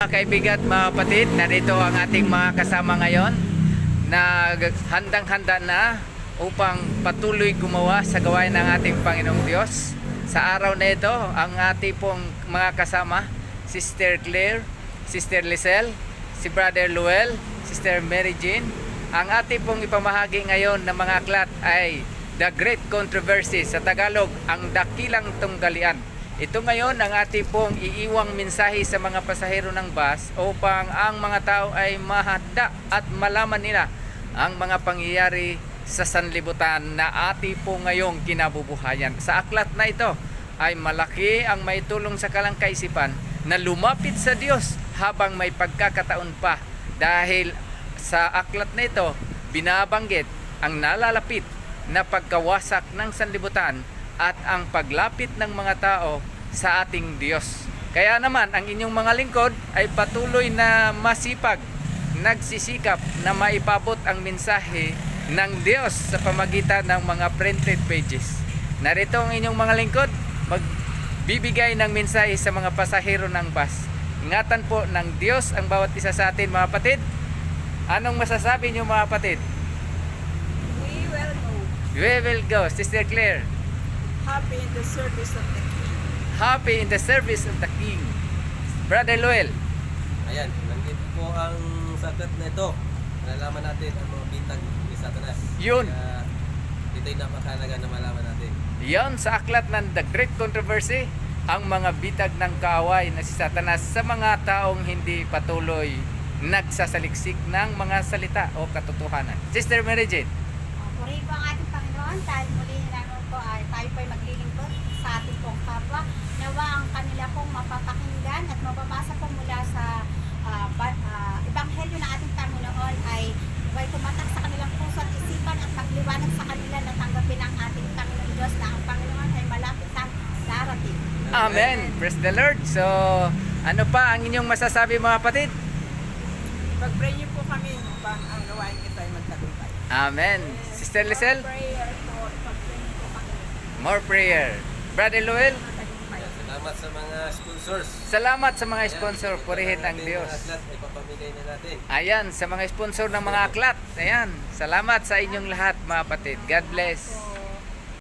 Mga kaibigan at mga kapatid, narito ang ating mga kasama ngayon na handang-handa na upang patuloy gumawa sa gawain ng ating Panginoong Diyos. Sa araw na ito, ang ating pong mga kasama, Sister Claire, Sister Lizelle, si Brother Luel, Sister Mary Jean. Ang ating pong ipamahagi ngayon ng mga aklat ay The Great Controversy, sa Tagalog, ang dakilang tunggalian. Ito ngayon ang ating pong iiwang mensahe sa mga pasahero ng bus upang ang mga tao ay mahanda at malaman nila ang mga pangyayari sa sanlibutan na ating po ngayong kinabubuhayan. Sa aklat na ito ay malaki ang maitulong sa kalangkaisipan na lumapit sa Diyos habang may pagkakataon pa, dahil sa aklat na ito binabanggit ang nalalapit na pagkawasak ng sanlibutan at ang paglapit ng mga tao sa ating Diyos. Kaya naman ang inyong mga lingkod ay patuloy na masipag, nagsisikap na maipabot ang mensahe ng Diyos sa pamagitan ng mga printed pages. Narito ang inyong mga lingkod, magbibigay ng mensahe sa mga pasahero ng bus. Ingatan po ng Diyos ang bawat isa sa atin, mga kapatid. Anong masasabi niyo, mga kapatid? We will go. Sister Claire. Happy in the service of the King. Happy in the service of the King. Brother Luel. Ayan, nandito po ang sagat na ito. Nalaman natin ang mga bitag ni Satanas. Yun. Kaya ito'y napakahalaga na malaman natin. Yan sa aklat ng The Great Controversy, ang mga bitag ng kaaway na si Satanas sa mga taong hindi patuloy nagsasaliksik ng mga salita o katotohanan. Sister Mary Jane. Purihin po ang ating Panginoon dahil muli naman po ay tayo po ay maglilingkod sa ating pong kapwa. Nawa ang kanila pong mapapakinggan at mababasa po mula sa Ebanghelyo ng ating Panginoon ay may tumatak sa kanilang puso at isipan at magliwanag sa kanila na tanggapin ang ating Panginoon Diyos na ang Panginoon ay malapit ang darating. Amen. Praise the Lord. So, ano pa ang inyong masasabi, mga kapatid? Pag-pray niyo po kami upang ang gawain ito ay magtagumpay. Amen. Sister Lizelle. Prayer po, pag-pray niyo po kami. More prayer. Brother Luel. Magtagumpay. Salamat sa mga sponsors. Salamat sa mga sponsor. Purihin ang Diyos. Mga aklat ay papamigay na natin. Ayan, sa mga sponsor ng mga aklat. Ayan, salamat sa inyong lahat, mga kapatid. God bless.